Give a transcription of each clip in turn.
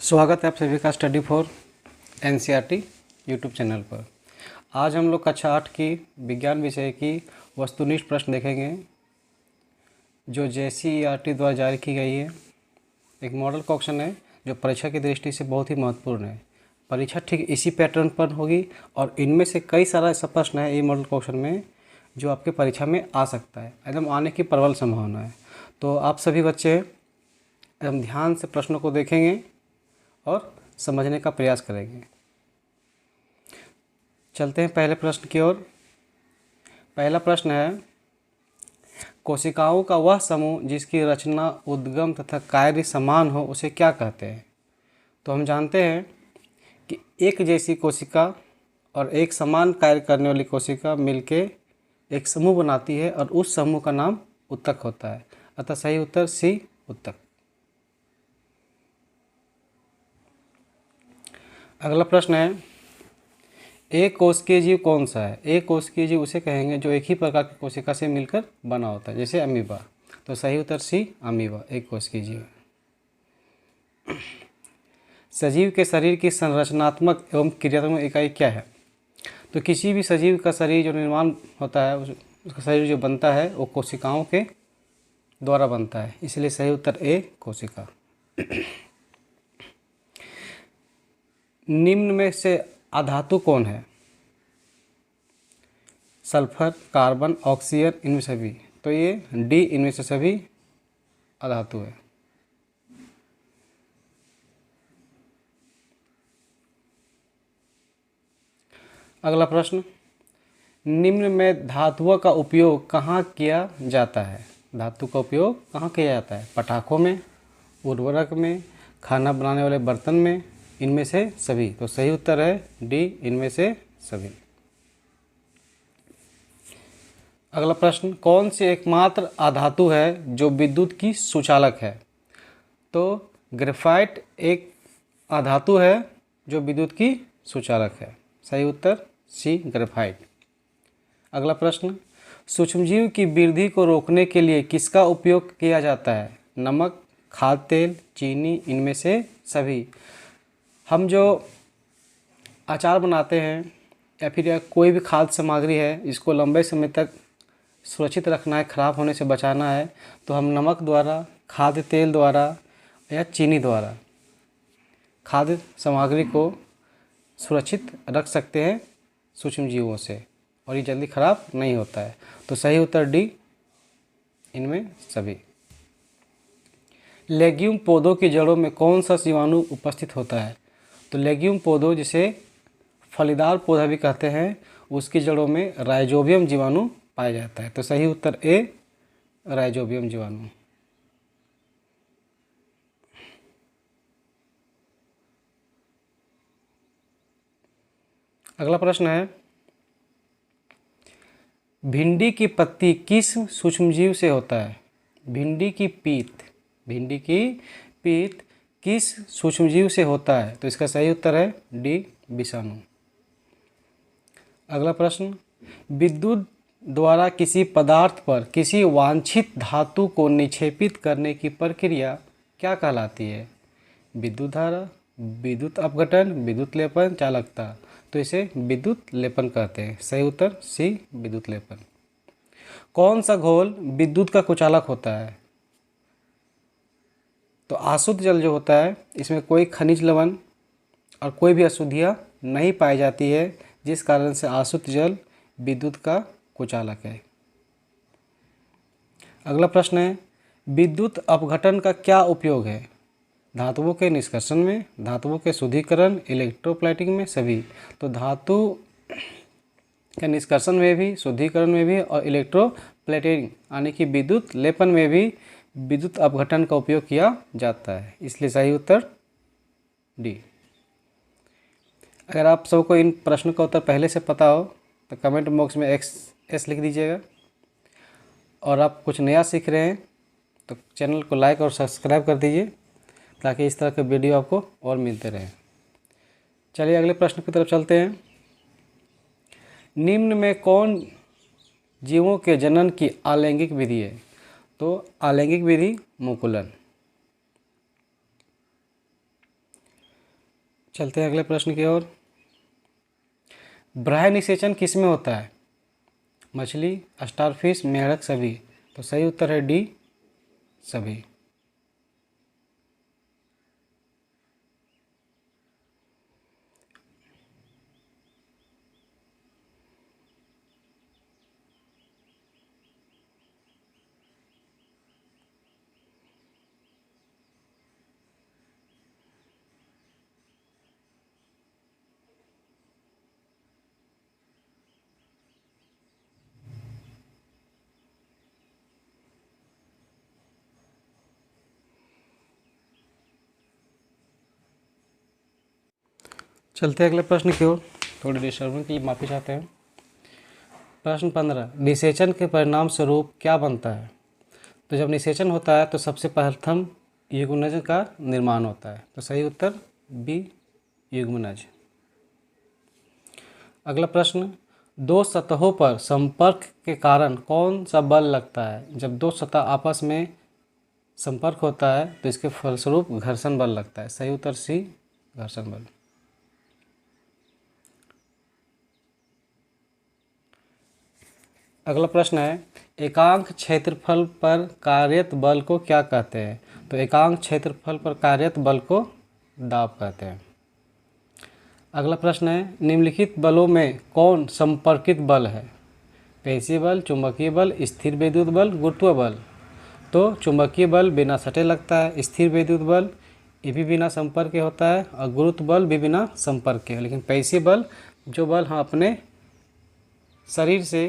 स्वागत है आप सभी का study for NCERT YouTube channel पर। आज हम लोग कक्षा 8 की विज्ञान विषय की वस्तुनिष्ठ प्रश्न देखेंगे जो जेसीईआरटी द्वारा जारी की गई है। एक मॉडल क्वेश्चन है जो परीक्षा की दृष्टि से बहुत ही महत्वपूर्ण है। परीक्षा ठीक इसी पैटर्न पर होगी और इनमें से कई सारा ऐसा प्रश्न है ये मॉडल क्वेश्चन में जो आपके परीक्षा में आ सकता है, एकदम आने की प्रबल संभावना है। तो आप सभी बच्चे एकदम ध्यान से प्रश्नों को देखेंगे और समझने का प्रयास करेंगे। चलते हैं पहले प्रश्न की ओर। पहला प्रश्न है, कोशिकाओं का वह समूह जिसकी रचना, उद्गम तथा कार्य समान हो उसे क्या कहते हैं? तो हम जानते हैं कि एक जैसी कोशिका और एक समान कार्य करने वाली कोशिका मिलके एक समूह बनाती है और उस समूह का नाम उत्तक होता है। अतः सही उत्तर सी, उत्तक। अगला प्रश्न है, एक कोशिकीय जीव कौन सा है? एक कोशिकीय जीव उसे कहेंगे जो एक ही प्रकार की कोशिका से मिलकर बना होता है, जैसे अमीबा। तो सही उत्तर सी, अमीबा एक कोशिकीय जीव है। सजीव के शरीर की संरचनात्मक एवं क्रियात्मक इकाई क्या है? तो किसी भी सजीव का शरीर जो निर्माण होता है, उसका शरीर जो बनता है वो कोशिकाओं के द्वारा बनता है, इसलिए सही उत्तर ए, कोशिका। निम्न में से अधातु कौन है? सल्फर, कार्बन, ऑक्सीजन, इनमें सभी। तो ये डी, इनमें से सभी अधातु है। अगला प्रश्न, निम्न में धातुओं का उपयोग कहाँ किया जाता है? धातु का उपयोग कहाँ किया जाता है? पटाखों में, उर्वरक में, खाना बनाने वाले बर्तन में, इनमें से सभी। तो सही उत्तर है डी, इनमें से सभी। अगला प्रश्न, कौन सी एकमात्र अधातु है जो विद्युत की सुचालक है? तो ग्रेफाइट एक अधातु है जो विद्युत की सुचालक है। सही उत्तर सी, ग्रेफाइट। अगला प्रश्न, सूक्ष्मजीव की वृद्धि को रोकने के लिए किसका उपयोग किया जाता है? नमक, खाद्य तेल, चीनी, इनमें से सभी। हम जो अचार बनाते हैं या फिर कोई भी खाद्य सामग्री है, इसको लंबे समय तक सुरक्षित रखना है, ख़राब होने से बचाना है, तो हम नमक द्वारा, खाद्य तेल द्वारा या चीनी द्वारा खाद्य सामग्री को सुरक्षित रख सकते हैं सूक्ष्म जीवों से, और ये जल्दी ख़राब नहीं होता है। तो सही उत्तर डी, इनमें सभी। लेग्यूम पौधों की जड़ों में कौन सा जीवाणु उपस्थित होता है? तो लेग्यूम पौधों, जिसे फलीदार पौधा भी कहते हैं, उसकी जड़ों में राइजोबियम जीवाणु पाया जाता है। तो सही उत्तर ए, राइजोबियम जीवाणु। अगला प्रश्न है, भिंडी की पत्ती किस सूक्ष्मजीव से होता है? भिंडी की पीत किस सूक्ष्मजीव से होता है? तो इसका सही उत्तर है डी, विषाणु। अगला प्रश्न, विद्युत द्वारा किसी पदार्थ पर किसी वांछित धातु को निक्षेपित करने की प्रक्रिया क्या कहलाती है? विद्युत धारा, विद्युत अपघटन, विद्युत लेपन, चालकता। तो इसे विद्युत लेपन कहते हैं। सही उत्तर सी, विद्युत लेपन। कौन सा घोल विद्युत का कुचालक होता है? तो आशुद्ध जल जो होता है, इसमें कोई खनिज लवण और कोई भी अशुद्धियाँ नहीं पाई जाती है, जिस कारण से आशुद्ध जल विद्युत का कुचालक है। अगला प्रश्न है, विद्युत अपघटन का क्या उपयोग है? धातुओं के निष्कर्षण में, धातुओं के शुद्धिकरण, इलेक्ट्रोप्लेटिंग में, सभी। तो धातु के निष्कर्षण में भी, शुद्धिकरण में भी और इलेक्ट्रोप्लेटिंग यानी कि विद्युत लेपन में भी विद्युत अपघटन का उपयोग किया जाता है, इसलिए सही उत्तर डी। अगर आप सबको इन प्रश्नों का उत्तर पहले से पता हो तो कमेंट बॉक्स में एस लिख दीजिएगा, और आप कुछ नया सीख रहे हैं तो चैनल को लाइक और सब्सक्राइब कर दीजिए ताकि इस तरह के वीडियो आपको और मिलते रहें। चलिए अगले प्रश्न की तरफ चलते हैं। निम्न में कौन जीवों के जनन की अलैंगिक विधि है? तो अलैंगिक विधि मुकुलन। चलते हैं अगले प्रश्न की ओर। बाह्य निषेचन किस में होता है? मछली, स्टारफिश, मेढक, सभी। तो सही उत्तर है डी, सभी। चलते हैं अगले प्रश्न की ओर। थोड़ी डिस्टर्बेंस के लिए माफ़ी चाहते हैं। प्रश्न 15, निषेचन के परिणाम स्वरूप क्या बनता है? तो जब निषेचन होता है तो सबसे प्रथम युग्मनज का निर्माण होता है। तो सही उत्तर बी, युग्मनज। अगला प्रश्न, दो सतहों पर संपर्क के कारण कौन सा बल लगता है? जब दो सतह आपस में संपर्क होता है तो इसके फलस्वरूप घर्षण बल लगता है। सही उत्तर सी, घर्षण बल। अगला प्रश्न है, एकांक क्षेत्रफल पर कार्यरत बल को क्या कहते हैं? तो एकांक क्षेत्रफल पर कार्यरत बल को दाब कहते हैं। अगला प्रश्न है, निम्नलिखित बलों में कौन संपर्कित बल है? पेशीय बल, चुंबकीय बल, स्थिर वैद्युत बल, गुरुत्व बल। तो चुंबकीय बल बिना सटे लगता है, स्थिर वैद्युत बल ये भी बिना संपर्क के होता है, और गुरुत्व बल भी बिना संपर्क के। लेकिन पेशीय बल, जो बल हम अपने शरीर से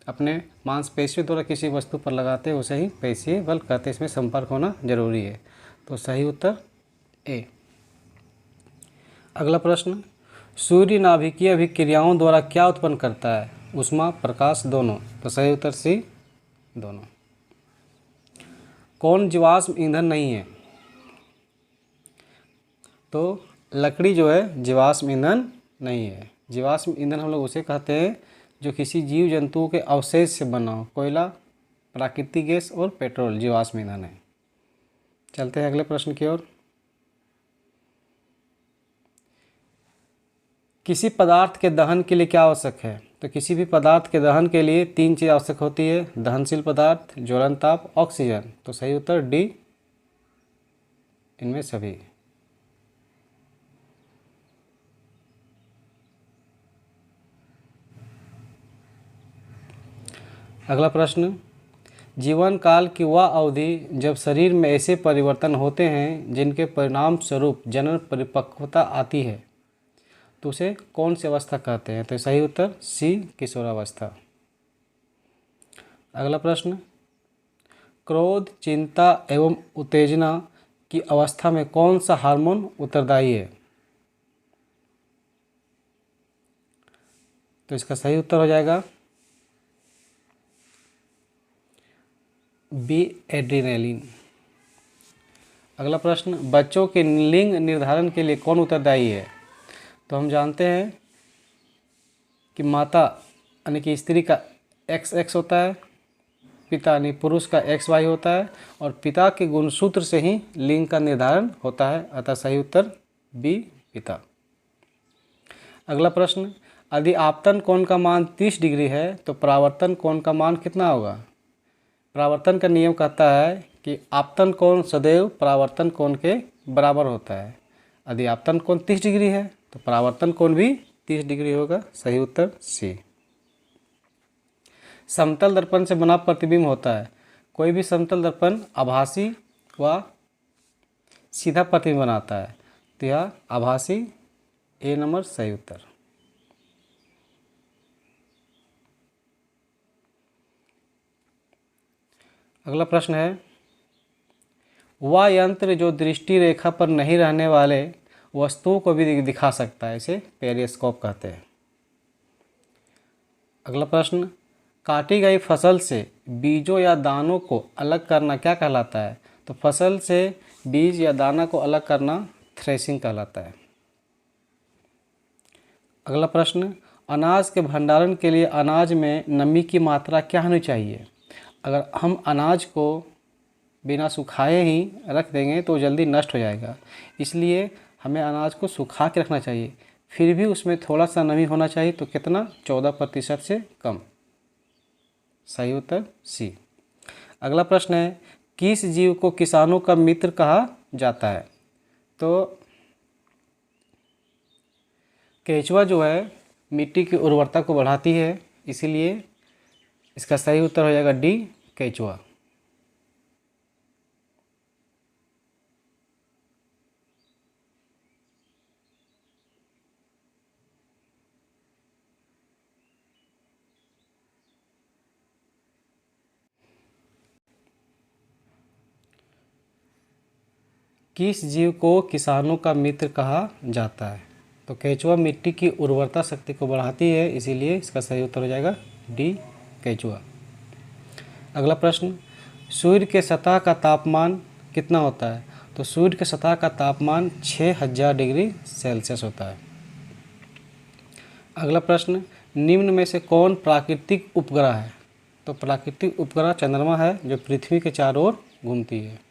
अपने मांसपेशियों द्वारा किसी वस्तु पर लगाते हैं उसे ही पेशीय बल कहते हैं। इसमें संपर्क होना जरूरी है। तो सही उत्तर ए। अगला प्रश्न, सूर्य नाभिकीय अभिक्रियाओं द्वारा क्या उत्पन्न करता है? ऊष्मा, प्रकाश, दोनों। तो सही उत्तर सी, दोनों। कौन जीवाश्म ईंधन नहीं है? तो लकड़ी जो है जीवाश्म ईंधन नहीं है। जीवाश्म ईंधन हम लोग उसे कहते हैं जो किसी जीव जंतुओं के अवशेष से बना हो। कोयला, प्राकृतिक गैस और पेट्रोल जीवाश्म ईंधन है। चलते हैं अगले प्रश्न की ओर। किसी पदार्थ के दहन के लिए क्या आवश्यक है? तो किसी भी पदार्थ के दहन के लिए 3 चीज़ आवश्यक होती है, दहनशील पदार्थ, ज्वलन ताप, ऑक्सीजन। तो सही उत्तर डी, इनमें सभी। अगला प्रश्न, जीवन काल की वह अवधि जब शरीर में ऐसे परिवर्तन होते हैं जिनके परिणाम स्वरूप जनन परिपक्वता आती है, तो उसे कौन सी अवस्था कहते हैं? तो सही उत्तर सी, किशोरावस्था। अगला प्रश्न, क्रोध, चिंता एवं उत्तेजना की अवस्था में कौन सा हार्मोन उत्तरदायी है? तो इसका सही उत्तर हो जाएगा बी, एड्रेनालिन। अगला प्रश्न, बच्चों के लिंग निर्धारण के लिए कौन उत्तरदायी है? तो हम जानते हैं कि माता यानी कि स्त्री का XX होता है, पिता यानी पुरुष का XY होता है, और पिता के गुणसूत्र से ही लिंग का निर्धारण होता है। अतः सही उत्तर बी, पिता। अगला प्रश्न, यदि आपतन कोण का मान 30 डिग्री है तो परावर्तन कोण का मान कितना होगा? परावर्तन का नियम कहता है कि आपतन कोण सदैव परावर्तन कोण के बराबर होता है। यदि आपतन कोण 30 डिग्री है तो परावर्तन कोण भी 30 डिग्री होगा। सही उत्तर सी। समतल दर्पण से बना प्रतिबिंब होता है। कोई भी समतल दर्पण आभासी व सीधा प्रतिबिंब बनाता है। तो यह आभासी, ए नंबर सही उत्तर। अगला प्रश्न है, वह यंत्र जो दृष्टि रेखा पर नहीं रहने वाले वस्तुओं को भी दिखा सकता है, इसे पेरिस्कोप कहते हैं। अगला प्रश्न, काटी गई फसल से बीजों या दानों को अलग करना क्या कहलाता है? तो फसल से बीज या दाना को अलग करना थ्रेसिंग कहलाता है। अगला प्रश्न, अनाज के भंडारण के लिए अनाज में नमी की मात्रा क्या होनी चाहिए? अगर हम अनाज को बिना सुखाए ही रख देंगे तो जल्दी नष्ट हो जाएगा, इसलिए हमें अनाज को सुखा के रखना चाहिए, फिर भी उसमें थोड़ा सा नमी होना चाहिए। तो कितना? 14% से कम। सही उत्तर सी। अगला प्रश्न है, किस जीव को किसानों का मित्र कहा जाता है? तो केंचुआ जो है मिट्टी की उर्वरता को बढ़ाती है, इसीलिए इसका सही उत्तर हो जाएगा डी, केंचुआ। किस जीव को किसानों का मित्र कहा जाता है? तो केंचुआ मिट्टी की उर्वरता शक्ति को बढ़ाती है, इसीलिए इसका सही उत्तर हो जाएगा डी, केंचुआ। अगला प्रश्न, सूर्य के सतह का तापमान कितना होता है? तो सूर्य के सतह का तापमान 6000 डिग्री सेल्सियस होता है। अगला प्रश्न, निम्न में से कौन प्राकृतिक उपग्रह है? तो प्राकृतिक उपग्रह चंद्रमा है, जो पृथ्वी के चारों ओर घूमती है।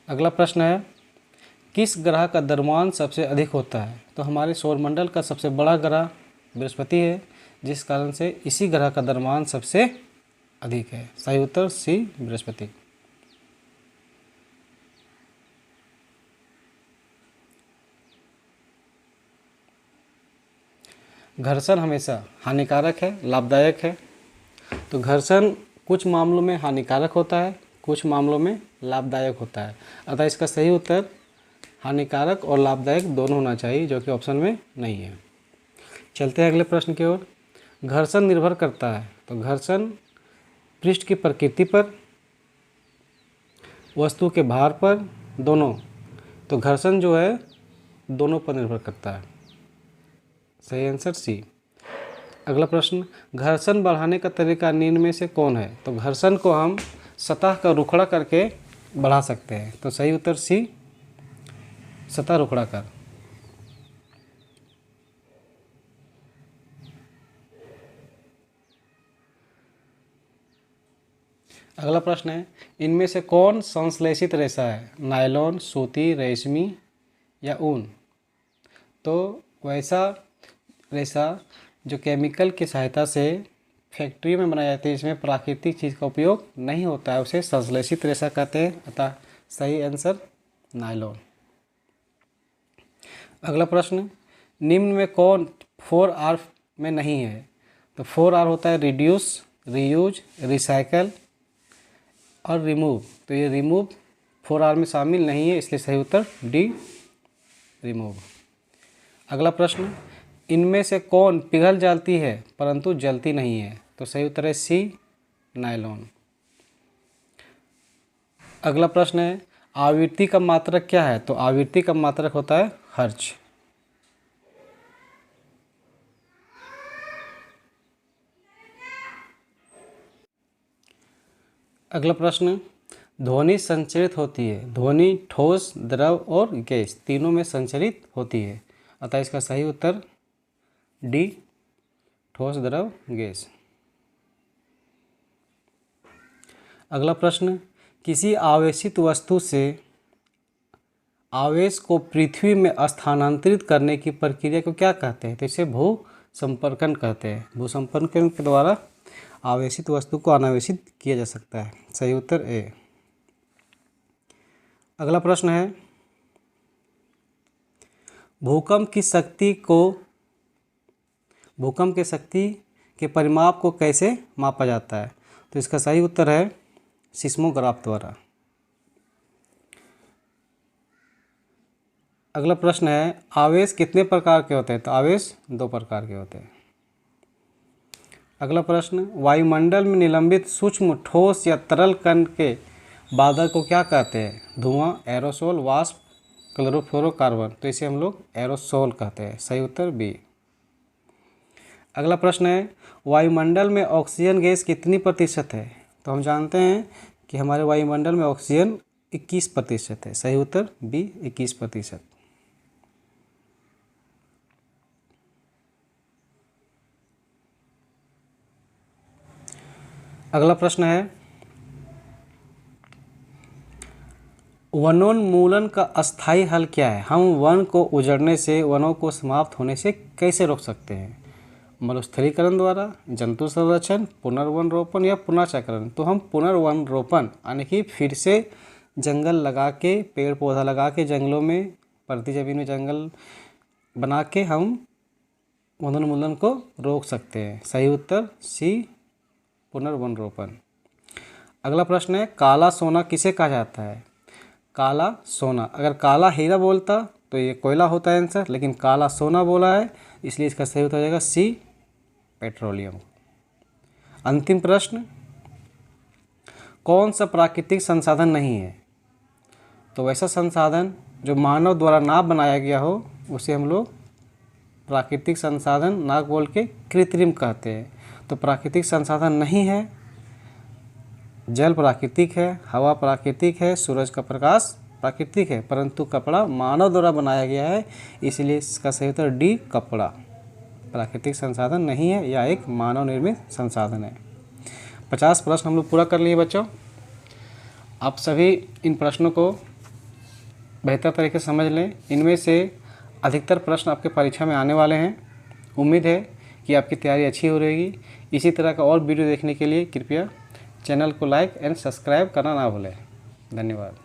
अगला प्रश्न है, किस ग्रह का द्रव्यमान सबसे अधिक होता है? तो हमारे सौरमंडल का सबसे बड़ा ग्रह बृहस्पति है, जिस कारण से इसी ग्रह का द्रव्यमान सबसे अधिक है। सही उत्तर सी, बृहस्पति। घर्षण हमेशा हानिकारक है, लाभदायक है? तो घर्षण कुछ मामलों में हानिकारक होता है, कुछ मामलों में लाभदायक होता है। अतः इसका सही उत्तर हानिकारक और लाभदायक दोनों होना चाहिए, जो कि ऑप्शन में नहीं है। चलते हैं अगले प्रश्न की ओर। घर्षण निर्भर करता है, तो घर्षण पृष्ठ की प्रकृति पर, वस्तु के भार पर, दोनों। तो घर्षण जो है दोनों पर निर्भर करता है। सही आंसर सी। अगला प्रश्न, घर्षण बढ़ाने का तरीका निम्न में से कौन है? तो घर्षण को हम सतह का रुखड़ा करके बढ़ा सकते हैं। तो सही उत्तर सी, सतह रुखड़ा कर। अगला प्रश्न है, इनमें से कौन संश्लेषित रेशा है? नायलॉन, सूती, रेशमी या ऊन? तो वैसा रेशा जो केमिकल की सहायता से फैक्ट्री में बनाई जाती है, इसमें प्राकृतिक चीज़ का उपयोग नहीं होता है, उसे संश्लेषित रेशा कहते हैं। अतः सही आंसर नायलॉन। अगला प्रश्न, निम्न में कौन 4R में नहीं है? तो 4R होता है रिड्यूस, रीयूज, रिसाइकल और रिमूव। तो ये रिमूव 4R में शामिल नहीं है, इसलिए सही उत्तर डी, रिमूव। अगला प्रश्न, इनमें से कौन पिघल जाती है परंतु जलती नहीं है? तो सही उत्तर है सी, नायलॉन। अगला प्रश्न है, आवृत्ति का मात्रक क्या है? तो आवृत्ति का मात्रक होता है हर्ट्ज। अगला प्रश्न, ध्वनि संचरित होती है। ध्वनि ठोस, द्रव और गैस तीनों में संचरित होती है। अतः इसका सही उत्तर डी, ठोस, द्रव, गैस। अगला प्रश्न, किसी आवेशित वस्तु से आवेश को पृथ्वी में स्थानांतरित करने की प्रक्रिया को क्या कहते हैं? तो इसे भू संपर्कन कहते हैं। भू संपर्कन के द्वारा आवेशित वस्तु को अनावेशित किया जा सकता है। सही उत्तर ए। अगला प्रश्न है, भूकंप की शक्ति के परिमाप को कैसे मापा जाता है? तो इसका सही उत्तर है सिस्मोग्राफ द्वारा। अगला प्रश्न है, आवेश कितने प्रकार के होते हैं? तो आवेश 2 प्रकार के होते हैं। अगला प्रश्न, वायुमंडल में निलंबित सूक्ष्म ठोस या तरल कण के बादल को क्या कहते हैं? धुआं, एरोसोल, वाष्प, क्लोरोफ्लोरोकार्बन। तो इसे हम लोग एरोसोल कहते हैं। सही उत्तर बी। अगला प्रश्न है, वायुमंडल में ऑक्सीजन गैस कितनी प्रतिशत है? तो हम जानते हैं कि हमारे वायुमंडल में ऑक्सीजन 21% है। सही उत्तर बी, 21%। अगला प्रश्न है, वनोन्मूलन का अस्थायी हल क्या है? हम वन को उजड़ने से, वनों को समाप्त होने से कैसे रोक सकते हैं? मरुस्थलीकरण द्वारा, जंतु संरक्षण, पुनर्वन रोपण या पुनर्चक्रण? तो हम पुनर्वन रोपण यानी कि फिर से जंगल लगा के, पेड़ पौधा लगा के, जंगलों में, परती जमीन में जंगल बना के हम वनोन्मूलन को रोक सकते हैं। सही उत्तर सी, पुनर्वन रोपण। अगला प्रश्न है, काला सोना किसे कहा जाता है? काला सोना, अगर काला हीरा बोलता तो ये कोयला होता है आंसर, लेकिन काला सोना बोला है इसलिए इसका सही उत्तर हो जाएगा सी, पेट्रोलियम। अंतिम प्रश्न, कौन सा प्राकृतिक संसाधन नहीं है? तो वैसा संसाधन जो मानव द्वारा ना बनाया गया हो उसे हम लोग प्राकृतिक संसाधन ना बोल के कृत्रिम कहते हैं। तो प्राकृतिक संसाधन नहीं है, जल प्राकृतिक है, हवा प्राकृतिक है, सूरज का प्रकाश प्राकृतिक है, परंतु कपड़ा मानव द्वारा बनाया गया है, इसलिए इसका सही उत्तर डी, कपड़ा प्राकृतिक संसाधन नहीं है, या एक मानव निर्मित संसाधन है। 50 प्रश्न हम लोग पूरा कर लिए बच्चों। आप सभी इन प्रश्नों को बेहतर तरीके से समझ लें। इनमें से अधिकतर प्रश्न आपके परीक्षा में आने वाले हैं। उम्मीद है कि आपकी तैयारी अच्छी हो रहेगी। इसी तरह का और वीडियो देखने के लिए कृपया चैनल को लाइक एंड सब्सक्राइब करना ना भूलें। धन्यवाद।